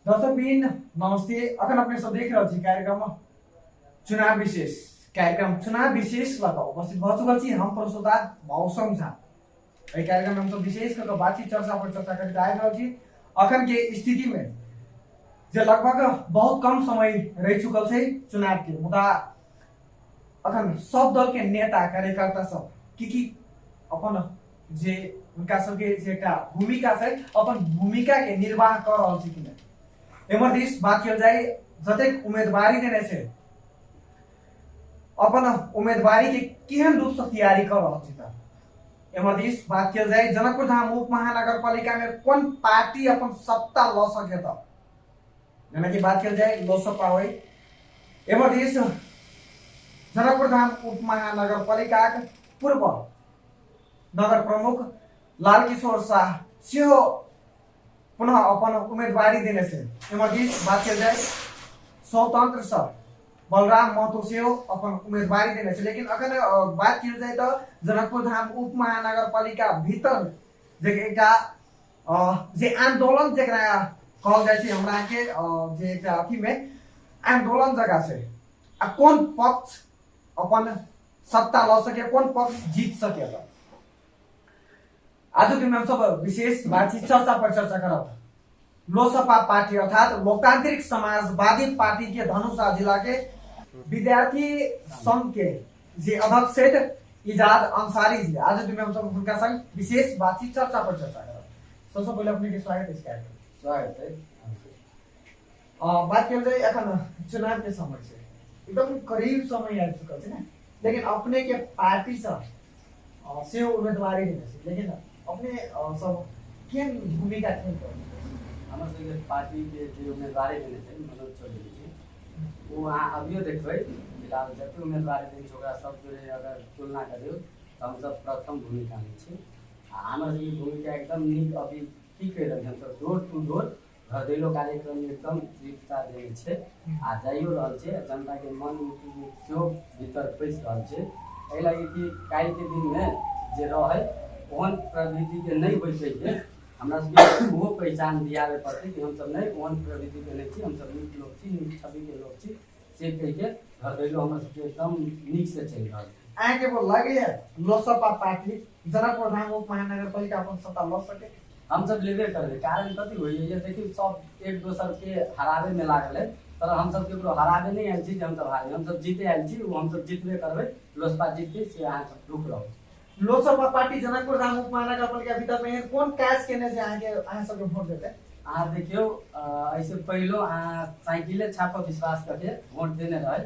दर्शकबिन नमस्ते। अखन अपने सब देख रहल छी कार्यक्रम चुनाव विशेष लगा उपस्थित भ चुकल छी हम प्रसोदात मौसम झा। एहि कार्यक्रम में हम सब विशेष करके बातचीत चर्चा पर चर्चा करते आ रहल छी। अखन के स्थिति में जे लगभग बहुत कम समय रह चुकल छै चुनाव के, मुदा अखन सब दल के नेता कार्यकर्ता सब की अपन जे उनका सबके जे एकटा भूमिका छै अपन भूमिका के निर्वाह कर रहल छी कि नहीं। एमर दिस बात किया जाए जतेक उम्मीदवारी देने छै अपन उम्मीदवारी के केहन रूप से तैयारी कर रहल छी त एमर दिस बात किया जाए जनकपुर धाम उप महानगर पालिका में कौन पार्टी अपन सत्ता ल सके त यानी कि बात किया जाए लोसपा हो। एमर दिस जनकपुर धाम उप महानगर पालिका पूर्व नगर प्रमुख लाल किशोर शाह सेहो पुनः अपन उम्मीदवारी देने से एमर दिस बात किया जाए स्वतंत्र सर बलराम महतो सेहो अपन उम्मीदवारी देने से। लेकिन अखन बात किया जाए तो जनकपुर धाम उप महानगर पालिका भीतर जे एकटा जे आंदोलन जेकरा कहल जाय छै हमरा के जे एकटा अथी में आंदोलन जगह से आ कोन पक्ष अपन सत्ता ल सके कोन पक्ष जीत सके। आज के हम सब विशेष बातचीत चर्चा पर चर्चा करब लोसपा पार्टी अर्थात लोकतांत्रिक समाजवादी पार्टी के धनुषा जिला के विद्यार्थी संघ के जे अध्यक्ष इजाज अंसारी जी। आज के हम सब उनका संग विशेष बातचीत चर्चा पर चर्चा करब। सबसे पहले अपने के स्वागत है। स्वागत है। बात किया जाए अखन चुनाव के समय से एकदम करीब समय आ चुका है ना, लेकिन अपने के पार्टी से उम्मीदवारी देने लेकिन अपने सब केन भूमिका हमर सबके पार्टी के जे उम्मीदवारी देने छै मनोज चौधरी जी, वो अहाँ अभियो देखबै फिलहाल जते उम्मीदवारी देने छै ओकरा सब जोड़े अगर तुलना करियो तो हम सब प्रथम भूमिका में छी। हमर सबके भूमिका एकदम नीक अभी की कहि रहल छै, हम सब डोर टू डोर घर दैलो कार्यक्रम में एकदम दृढ़ता देने छै आ जाइयो रहल छै। जनता के मन में सेहो भीतर पैस रहल छै। एहि लागि कि काल्हि के दिन में जे रहे ओहन प्रवृत्ति के नहीं होय छै हमरा सबके वो पहचान दियावे पड़ते कि हम सब नहीं ओहन प्रवृत्ति के नहीं छी, हम सब नीक लोग छी, नीक छवि के लोग छी से कह के घर दैलो हमरा सबके एकदम नीक से चल रहल छै। आगे वो लगे लोसपा पार्टी जनकपुर धाम उप महानगर पालिका अपन सत्ता ल सके हम सब लेबे करबे। कारण कथी होय ये देखियो सब एक दोसर के हरावे में लागल है, पर हम सब केकरो हरावे नहीं आयल छी जे हम सब हारे, हम सब जीते आयल छी, हम सब जीतबे करबे। लोसपा जीतते से अहाँ सब रुक रहो। लोसपा पार्टी जनकपुर धाम उप महानगर पालिका भीतर में कौन काज केने से आगे अहाँ सब वोट देते। अहाँ देखियो ऐसे पहलो अहाँ साइकिले छाप विश्वास करके वोट देने रहे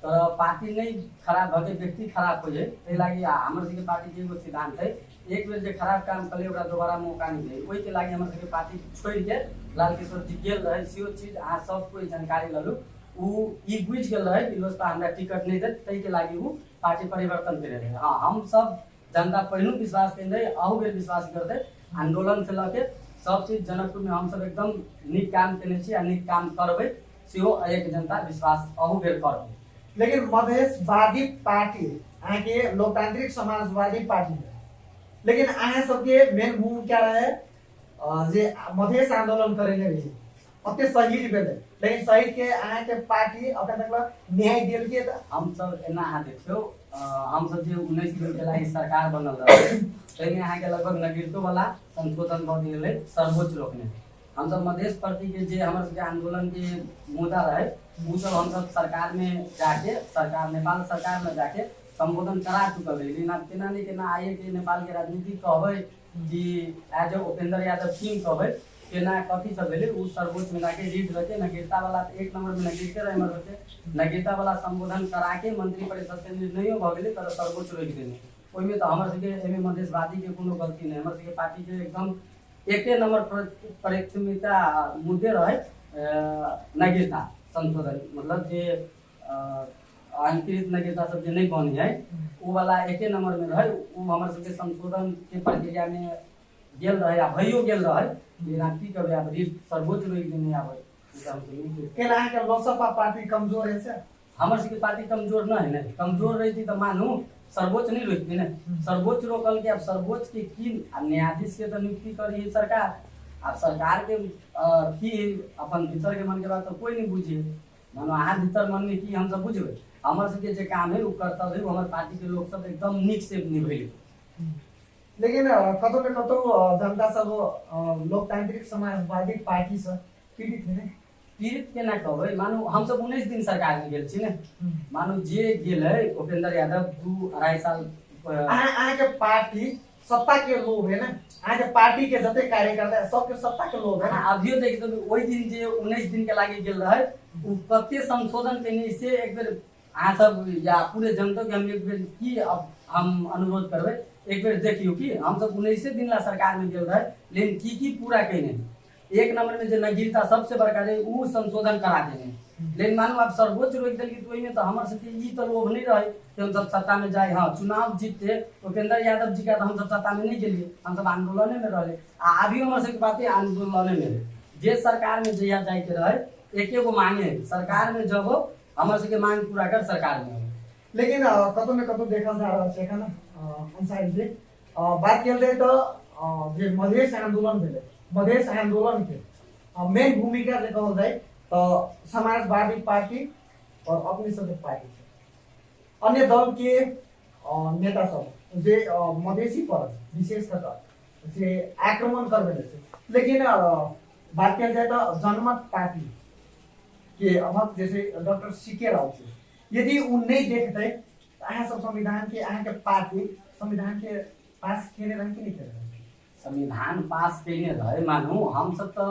तो पार्टी नहीं खराब भके व्यक्ति खराब हो जाए। ते लागि हमर सबके पार्टी के एगो सिद्धांत है एक बेर जे खराब काम करे ओकरा दोबारा मौका नहीं दे। ओइ के लागि हमर सबके पार्टी छोड़ के लाल किशोर जी गेल रहे सेहो चीज अहाँ सब कोई जानकारी ललु उ ई बुझ गेल रहे कि लोसपा हमरा टिकट नहीं दे, तै के लागि उ पार्टी परिवर्तन करे रहे। हां हम सब जनता पहलू विश्वास केंद्र अहू बेर विश्वास करते आंदोलन से लके सब चीज जनकपुर में हम सब एकदम नीक काम केने छी आ नीक काम करबे सेहो एक जनता विश्वास अहू बेर करबे। लेकिन मधेशवादी पार्टी अहाँ के लोकतांत्रिक समाजवादी पार्टी है, लेकिन अहाँ सबके मेन भूमिका रहे जे मधेश आंदोलन करेने रही अते शहीद भेले, लेकिन शहीद के अहाँ के पार्टी अपन तक न्याय देल के हम सब एना अहाँ देखियो हम सब जे 19 दिन के लागि सरकार बनल रहे तैमे अहाँ के लगभग नागरिकत्व वाला संशोधन भ गेलै सर्वोच्च रोकने। हम सब मधेश प्रति के जे हमर सबके आंदोलन के मुद्दा रहे उ सब हम सब सरकार में जाके सरकार नेपाल सरकार में जाके संबोधन करा चुकल रही। लेकिन अब केना नहीं केना आए के नेपाल के राजनीति कहबै कि एज उपेंद्र यादव किंग कहबै केना कथी सब भेले उ सर्वोच्च में जाके रीड रखे नागरिकता वाला एक नंबर में नागरिकता रहे हमर होते नागरिकता वाला संबोधन करा के मंत्री परिषद से निर्णय भ गेलै तर सर्वोच्च रोक देने। ओइमे त हमर सबके एमे मधेशवादी के कोनो गलती नहीं, हमर सबके पार्टी के एकदम एके नंबर प्राथमिकता मुद्दे रहे नागरिकता संशोधन मतलब जे अंतरित नागरिकता सब जे नहीं बनी है उ वाला एके नंबर में रहे उ हमर सबके संशोधन के प्रक्रिया में गेल रहे आ भइयो गेल रहे। लेकिन की करबे अब रीड सर्वोच्च रोक देने आबै केना अहाँ के लोसपा पार्टी कमजोर है से हमर सबके पार्टी कमजोर न है। नहीं कमजोर रही तो मानू सर्वोच्च नहीं रोकती ना, सर्वोच्च रोकल के अब सर्वोच्च के की न्यायाधीश के तो नियुक्ति करी सरकार अब सरकार के की अपन भीतर के मन के बात तो कोई नहीं बुझे। मानो अहाँ भीतर मन में की हम सब बुझबे। हमर सबके जे काम है वो कर्तव्य हमर पार्टी के लोग सब एकदम निक से निभैले। लेकिन कतौ न कतौ जनता सब लोकतांत्रिक समाजवादी पार्टी से पीड़ित है। पीड़ित केना कहबै। मानो हम सब 19 दिन सरकार में गेल छी ने। मानो जे गेल है उपेंद्र यादव 2-2.5 साल अहाँ के पार्टी सत्ता के लोग है ना। अहाँ के पार्टी के जते कार्यकर्ता है सबके सत्ता के लोग है। अभियो देख तो ओइ दिन जे 19 दिन के लागे गेल रहे उ कते संशोधन केने से एक बेर अहाँ सब या पूरे जनता के हम एक बेर की अब हम अनुरोध करबै एक बेर देखियो कि हम सब 19 दिन ला सरकार में गेल रहे लेकिन की पूरा कइने। एक नंबर में जो नगीरता सबसे बड़का रहे उ संशोधन करा देने। लेकिन मानो आप सर्वोच्च रोक देल कि तो में तो हमर सबके ई तो लोभ नहीं रहे कि हम सब सत्ता में जाए। हाँ चुनाव जीतते उपेंद्र यादव जी का तो हम सब सत्ता में नहीं गेलिए। हम सब आंदोलन में रहे। अभी हमर सबके बात आंदोलन में रहे। जे सरकार में जहिया जाए के रहे एक एगो मांगे सरकार में जब हमर सबके मांग पूरा कर सरकार में। लेकिन कतौ न कतौ देखल जा रहल छै ना अंसारी जी बात केल जाए तो जे मधेश आंदोलन भेले मधेश आंदोलन के मेन भूमिका जे कहल जाए तो समाजवादी पार्टी और अपनी सब पार्टी छै। अन्य दल के नेता सब जे मधेसी पर विशेषकर जे आक्रमण करबे छै। लेकिन बात किया जाए तो जनमत पार्टी के अमक जैसे डॉक्टर सीके राव छै यदि उ नहीं देखते तो अहाँ सब संविधान के अहाँ के पार्टी संविधान के पास केने रहे कि नहीं करे। संविधान पास कैने रहे। मानू हम सब तो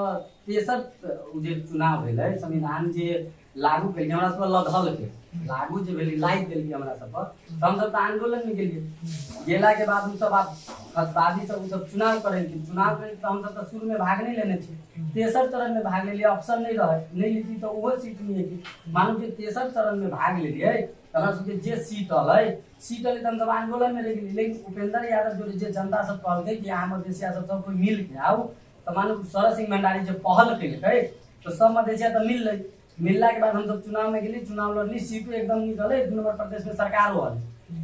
63 जे चुनाव भेले संविधान जे लागू कैल हमरा सब लदहल के लागू जे भेलै लाइक देल हमरा सब पर तो हम सब तो आंदोलन में गेलिए। गेला के बाद हम सब आप खतवादी सब सब चुनाव करे चुनाव करे तो हम सब तो शुरू में भाग नहीं लेने थे। 63 चरण में भाग ले लिया ऑप्शन नहीं रहे नहीं लीती तो वो सीट नहीं है। मानू जे 63 चरण में भाग ले लिए हमरा सबके जे सीट अलै तो हम सब आंदोलन में रह गेली। लेकिन उपेंद्र यादव जो जे जनता सब कहलकै कि अहाँ मधेसिया सब कोई मिल के आओ तो मानू सरस सिंह भंडारी जो पहल कैलकै तो सब मधेसिया तो मिल रही। मिलला के बाद हम सब चुनाव में गेली चुनाव लड़ली सीटो एकदम निकले 2 नंबर प्रदेश में सरकार हो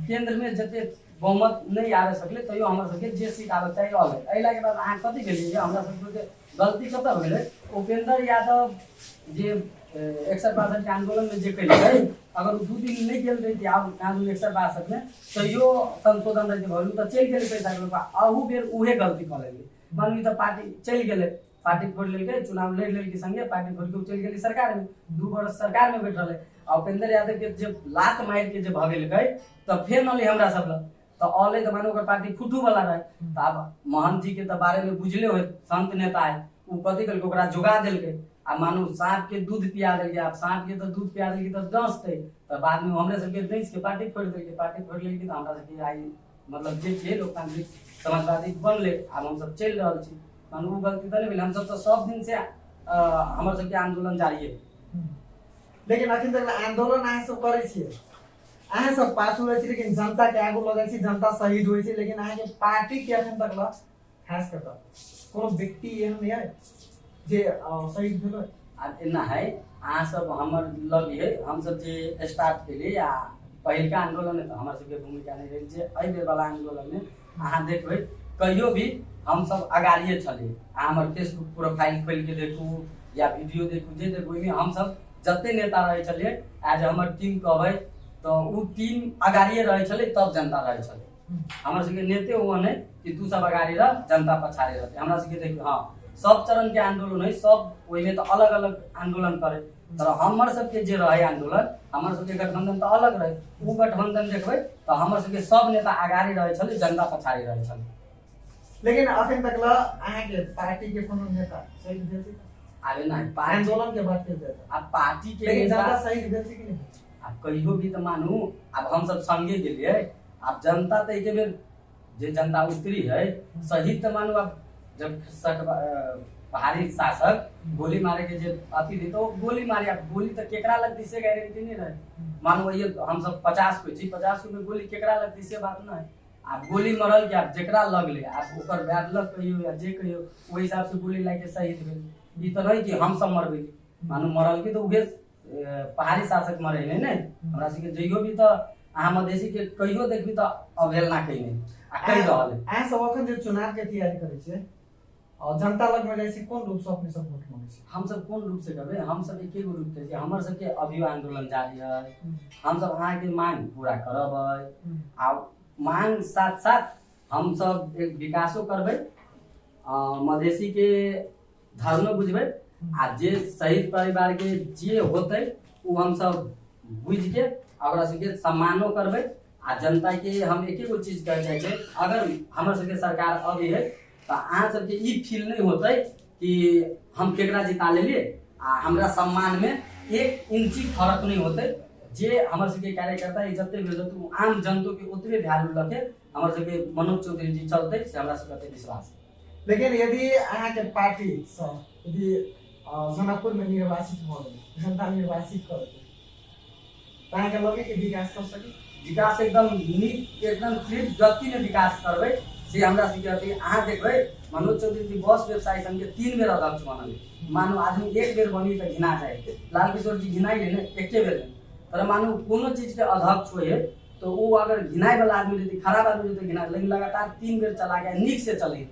केंद्र में जते बहुमत नहीं आवे सकले तैयो हमरा सबके जे सीट आवे चाहिए अलै। अइला के बाद अहाँ कथि भेलिए जे हमरा सबके गलती कतऽ भेलै। उपेंद्र यादव जे 61-62 के आंदोलन में जे कैलकै अगर 2 दिन नहीं गेल रही आब 61-62 में तैयो संशोधन रहे भलू तो चल गेले पैसा के अहू बेर उहे गलती कर लेली। मानू तो पार्टी चल गेले पार्टी फोड़ लेलकै चुनाव लड़ लेलकै संगे पार्टी फोड़ के चल गेली सरकार में 2 वर्ष सरकार में बैठ रहे। उपेंद्र यादव के जे लात मार के जे भगेलकै तो फेर नली हमरा सब ल तो अलै तो मानो ओकर पार्टी फुटू वाला रहे। तो अब महंत जी के तो बारे में बुझले हो संत नेता है उ कथि कल ओकरा जुगा देलकै। आ मानो सांप के दूध पिया देलकै। आप सांप के तो दूध पिया देलकै तो डसतै तो बाद में हमरे सबके देश के पार्टी फोड़ देलकै। पार्टी फोड़ लेलकै तो हमरा सबके आई मतलब जे छै लोकतांत्रिक समाजवादी बनले आब हम सब चल रहल छी। मानो उ गलती तो नहीं भेल हम सब तो सब दिन से हमर सबके आंदोलन जारी है। लेकिन अखन तक आंदोलन अहाँ सब करे छियै अहाँ सब पाछू रहे छी लेकिन जनता के आगू लगे छी जनता शहीद होय छै। लेकिन अहाँ के पार्टी के अखन तक ला खास कर कोनो व्यक्ति एहन नहीं है जे शहीद भेल आ एना है। अहाँ सब हमर लगी है हम सब जे स्टार्ट केली आ पहिलका आंदोलन में तो हमर सबके भूमिका नहीं रही जे एहि बेर वाला आंदोलन में अहाँ देखबै कहियो भी हम सब अगाड़िए छलिए। अहाँ हमर फेसबुक प्रोफाइल खोल के देखू या वीडियो देखू जे देखू में हम सब जते नेता रहे छलिए आज हमर टीम कहबै तो उ टीम अगाड़िए रहे छले तब जनता रहे छले। हमरा सबके नेते हुआ नहीं कि तू सब अगाड़ी रह जनता पछाड़े रहते। हमरा सबके देखियो हाँ सब चरण के आंदोलन है सब ओइमे तो अलग अलग आंदोलन करे तर हमर सबके जे रहे आंदोलन हमर सबके गठबंधन तो अलग रहे। उ गठबंधन देखबै तो हमर सबके सब नेता अगाड़ी रहे छले जनता पछाड़ी रहे छले। लेकिन अखन तक ला अहाँ के पार्टी के कोनो नेता शहीद भेल छै आबे ना आंदोलन के बात के अब पार्टी के लेकिन जनता शहीद भेल छै कि नहीं। अब कहियो भी तो मानू अब हम सब संगे गेलिए अब जनता तो एक बेर जे जनता उतरी है शहीद तो मानू अब जब पहाड़ी शासक गोली मारे के जे अथी दी तो गोली मारे अब गोली तो केकरा लगती से गारंटी नहीं रहे। मानो ये हम सब 50 पे छी 50 में गोली केकरा लगती से बात ना है। आप गोली मरल के आप जेकरा लगले आप ओकर बैड लग कहियो या जे कहियो ओहि हिसाब से गोली लाके शहीद भेल। ई तो नहीं कि हम सब मरबे मानो मरल के तो उहे पहाड़ी शासक मरे नहीं हमरा सबके जइयो भी तो अहाँ मधेसी के कहियो देखबी तो अवहेलना कहीं नहीं आ कहि रहल है। अहाँ सब अखन जे चुनाव के तैयारी करे छै जनता लग में जैसे कौन रूप से अपने सब वोट मांगे छी? हम सब कोन रूप से करबे, हम सब एके गो रूप से हमर सबके अभियो आंदोलन जारी है। हम सब अहाँ के मांग पूरा करब आ मांग साथ साथ हम सब एक विकासो करबे, मधेसी के धर्म बुझबे आ जे शहीद परिवार के जे होते उ हम सब बुझ के ओकरा सबके सम्मानो करबे। आ जनता के हम एके गो चीज कह चाहे छै, अगर हमर सबके सरकार अभी है तो अहाँ सबके ई फील नहीं होते कि हम केकरा जिता लेलिए आ हमरा सम्मान में 1 इंची फर्क नहीं होते। जे हमर सबके कार्यकर्ता है जते भी होते आम जनता के उतने वैल्यू रखे हमर सबके मनोज चौधरी जी चलते से हमरा सबके विश्वास है। लेकिन यदि अहाँ के पार्टी से यदि जनकपुर में निर्वाचित हो गए, जनता निर्वाचित कर दे, तो अहाँ के लगे कि विकास कर सके? विकास एकदम नीक एकदम तीव्र गति में विकास करबे से हमरा सबके अथी। अहाँ देखबे मनोज चौधरी जी बस व्यवसाय संघ के 3 बेर अध्यक्ष बनल। मानो आदमी 1 बेर बनी तो घिना जाए, लाल किशोर जी घिनाई ले एके बेर में, पर मानो कोनो चीज के अध्यक्ष होए तो वो अगर घिनाई वाला आदमी रहती, खराब आदमी रहती घिना, लेकिन लगातार 3 बेर चला गया, नीक से चले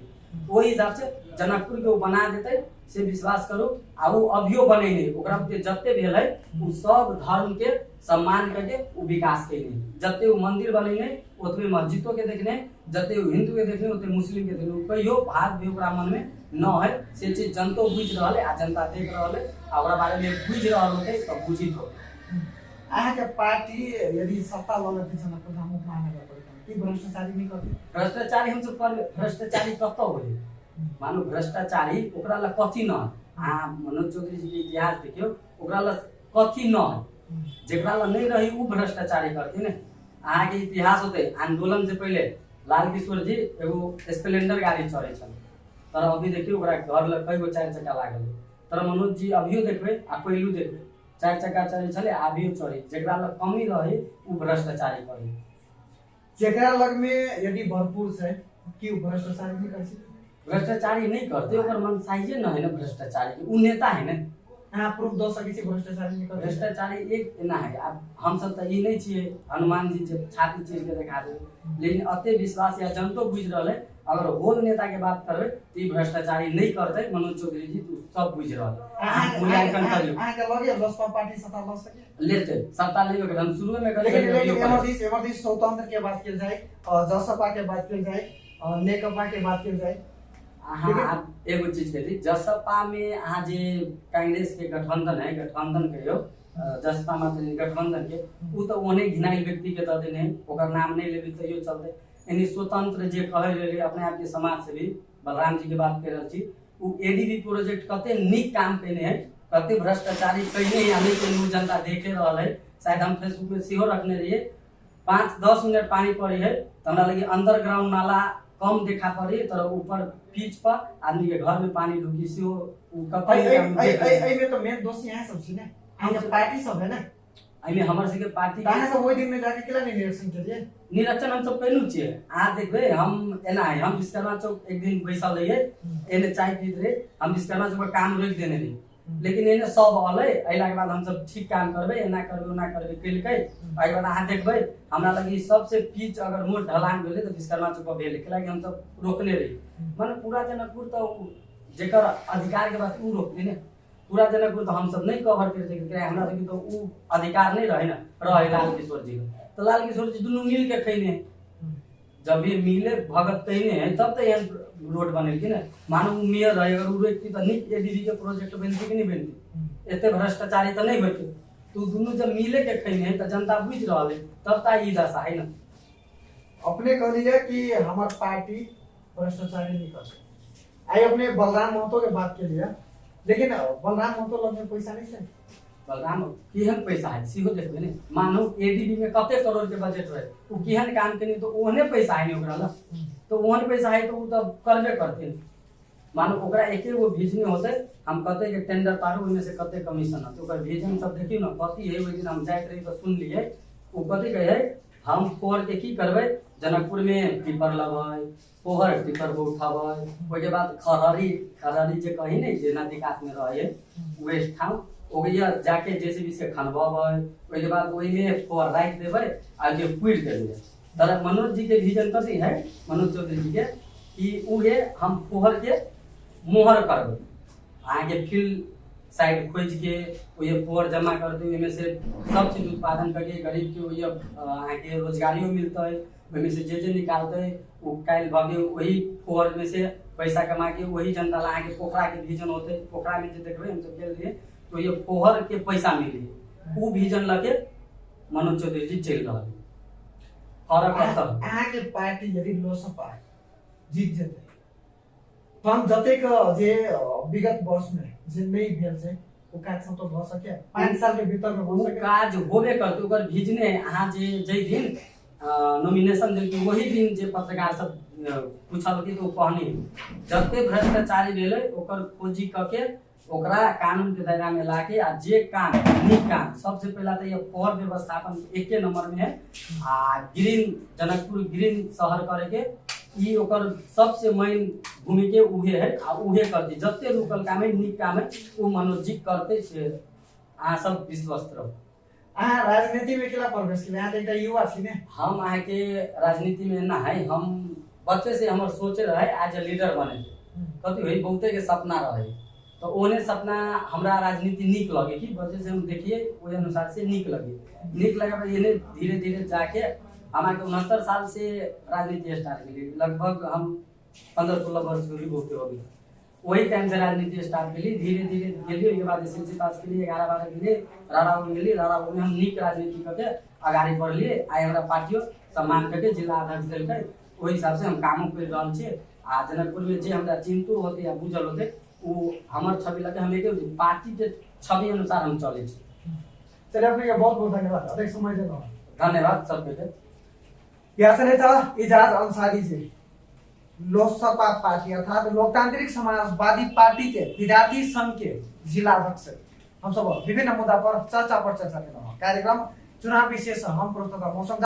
वही हिसाब से जनकपुर के वो बना देते से विश्वास करो। आ वो अभियो बनेने ओकरा के जत्ते भेल है उ सब धर्म के सम्मान करके वो विकास केने, जत्ते वो मंदिर बनेने ओतबे मस्जिदों के देखने, जत्ते वो हिंदू के देखने ओतबे मुस्लिम के देखने, कहियो भाग भी ओकरा मन में न है से चीज जनतो बुझ रहल है आ जनता देख रहल है आ ओकरा बारे में बुझ रहल होते तब बुझित हो। अहाँ के पार्टी यदि सत्ता लगे पीछे न प्रधानमंत्री महानगर पालिका की भ्रष्टाचारी नहीं करते? भ्रष्टाचारी हम सब पर भ्रष्टाचारी कतो होले, मानो भ्रष्टाचारी ओकरा ला कथी न आ मनोज चौधरी जी के इतिहास देखियो ओकरा ला कथी न जेकरा ला नहीं रही उ भ्रष्टाचारी करते ने। अहाँ के इतिहास होते आंदोलन से पहले लाल किशोर जी एगो स्प्लेंडर गाड़ी चढ़े छन, तर अभी देखियो ओकरा घर ला कई गो 4 चक्का लागल, तर मनोज जी अभियो देखबे आ पहिलू देखबे 4 चक्का चढ़े छले अभियो चढ़े, जेकरा ला कमी रहे उ भ्रष्टाचारी करे। जेकरा लग में यदि भरपूर से कि उ भ्रष्टाचारी नहीं कर सकते? भ्रष्टाचारी नहीं करते, ओकर मन साइजे न है ना भ्रष्टाचारी के, उ नेता है ना। अहाँ प्रूफ दो सके छी भ्रष्टाचारी नहीं करते? भ्रष्टाचारी एक एना है, अब हम सब त ई नहीं छिए हनुमान जी जे छाती चीर के दिखा दे, लेकिन अते विश्वास या जनतो बुझ रहल है अगर होल नेता के बात करबे तो ई भ्रष्टाचारी नहीं करते मनोज चौधरी जी तो सब बुझ रहल है। मूल्यांकन करियो अहाँ के लगे बसपा पार्टी सत्ता ल सके? लेते सत्ता लेबे के हम शुरू में करे, लेकिन एमर्जेंसी स्वतंत्र के बात किया जाए और जसपा के बात किया जाए और नेकपा के बात किया जाए। हाँ एगो चीज कहती जसपा में अहाँ जे कांग्रेस के गठबंधन है, गठबंधन कहियो जसपा में गठबंधन के उ तो ओने घिनाइल व्यक्ति के दे देने ओकर नाम नहीं लेबे तैयो चलते। यानी स्वतंत्र जे कहे रहे अपने आप के समाज से भी बलराम जी के बात कर रहल छी, उ एडीबी प्रोजेक्ट कते नीक काम केने है, कते भ्रष्टाचारी कहिने यानी के न्यूज जनता देखे रहल है। शायद हम फेसबुक में सेहो रखने रहिए 5-10 मिनट पानी पड़ी है तो हमरा लगी अंडरग्राउंड नाला कम देखा पड़ी तर ऊपर पिच पर आदमी के घर में पानी ढुकी से उ कतई में तो मेन दोषी यहाँ सब छी ने, हम पार्टी सब है ना, आई में हमर सबके पार्टी काहे सब ओइ दिन में जाके केला नहीं निरीक्षण करिए? निरीक्षण हम सब कैलू छिए। आ देखबे हम एना है, हम विश्वकर्मा चौक एक दिन बैसल रहिए एने चाय पीत रहे, हम विश्वकर्मा चौक पर काम रोक देने रही, लेकिन एने सब अलै अइला के बाद हम सब ठीक काम करबे एना करबे ओना करबे केलकै। एके बाद अहाँ देखबे हमरा लगी सबसे पिच अगर मोट ढलान भेले त विश्वकर्मा चौक पर भेले, केला कि हम सब रोकने रही। माने पूरा जनकपुर त जेकर अधिकार के बात उ रोकने ने, पूरा जनकपुर तो हम सब नहीं कवर कर सके, हमरा लगी तो उ अधिकार नहीं रहे ना, रहे लाल किशोर जी तो लाल किशोर जी दोनों मिल के खैने, जब ये मिले भगत कहने हैं तब तो यहाँ रोड बने की ना। मानो मेयर रहे अगर उ व्यक्ति तो नहीं एडीबी के प्रोजेक्ट बनती कि नहीं बनती, एते भ्रष्टाचारी तो नहीं होते, तो दोनों जब मिले के खैने हैं तो जनता बुझ रहा है तब ता ई दशा है ना। अपने कह दिया कि हमार पार्टी भ्रष्टाचारी नहीं करते, आई अपने बलराम महतो के बात के लिए, लेकिन बलराम महतो लग में पैसा नहीं है। बलराम केहन पैसा है सीहो देखबे ने, मानो एडीबी में कते करोड़ के बजट रहे उ केहन काम केनी तो ओहने पैसा है ओकरा ला, तो ओहन पैसा है तो उ तो करबे करथिन। मानो ओकरा एके गो विजन होते हम कते के टेंडर पारू ओमे से कते कमीशन है, तो ओकर विजन सब देखियो ना कथी है। ओइ दिन हम जाइत रही तो सुन लिए उ कथी कहे हम पोहर के की करबे जनकपुर में टिपर लबे, पोहर टिपर को उठाबे, ओके बाद खरहरी जे कही नहीं जे नदी कात में रहे वेस्ट ठाउँ ओगैया जाके जेसीबी से खनबाबे, ओके बाद ओइ में पोहर राख देबे आ जे पुइर देबे। तर मनोज जी के विजन कथी है, मनोज चौधरी जी के कि उहे हम पोहर के मोहर करबै अहाँ के फील्ड साइड खोज के ओये पोर जमा करते ओहिमे से सब चीज उत्पादन करके गरीब के ओये अहाँ के रोजगारियो मिलते ओहिमे से जे निकालते वो काल भगे वही पोर में से पैसा कमा के वही जनता ला अहाँ के पोखरा के विजन होते पोखरा में जे देखबै हम सब गेल रहिए तो ये पोहर के पैसा मिली उ विजन लगे मनोज चौधरी जी चल रहा है फरक कतऽ अहाँ के पार्टी यदि लोसपा जीत जेतै तो हम जतेक जे विगत वर्ष में जे नहीं भेल छै ओ काज सब तो भ सके 5 साल के भीतर में हो वो सके काज होबे करते ओकर विजने अहाँ जे जै दिन नॉमिनेशन देलकै वही दिन जे पत्रकार सब पूछलकै तो कहनी जते भ्रष्टाचारी भेलै ओकर खोजी क के ओकरा कानून के दायरा में लाके आ जे काम नीक काम सबसे पहला तो ये पोहर व्यवस्थापन एके नंबर में है आ ग्रीन जनकपुर ग्रीन शहर करे के ई ओकर सबसे मेन भूमिके उहे है आ उहे करती जते रुकल काम है नीक काम है वो मनोज जी करते से अहाँ सब विश्वस्त रहो अहाँ राजनीति में केला प्रवेश केले अहाँ त एकटा युवा छी ने हम अहाँ के राजनीति में ना है हम बच्चे से हमर सोचे रहे एज ए लीडर बने कथी है बहुते के सपना रहे तो ओने सपना हमरा राजनीति नीक लगे कि वजह से हम देखिए ओहि अनुसार से नीक लगे पर ये धीरे धीरे जाके हमारे 69 साल से राजनीति स्टार्ट करी लगभग हम 15-16 वर्ष के बहुते हो गई वही टाइम से राजनीति स्टार्ट करी धीरे धीरे गेलिए के बाद एसएससी पास के लिए 11-12 के लिए राराउ में गेली राराउ में हम नीक राजनीति करके आगाड़ी बढ़लिए आइ हमरा पार्टियों सम्मान करके जिला अध्यक्ष देलकै ओहि हिसाब से हम कामों कर रहल छी आ जनकपुर में जे हमरा चिंतु होते या बुझल होते वो हमर छवि लगे हम एक पार्टी के छवि अनुसार हम चले छी चलिए अपने बहुत बहुत धन्यवाद अधिक समय देना धन्यवाद सबके यहाँ से नेता इजाज अंसारी जी लोकसपा पार्टी अर्थात लोकतांत्रिक समाजवादी पार्टी के विद्यार्थी संघ के जिला अध्यक्ष हम सब विभिन्न मुद्दा पर चर्चा कर रहे कार्यक्रम चुनाव विशेष हम प्रस्तुत मौसम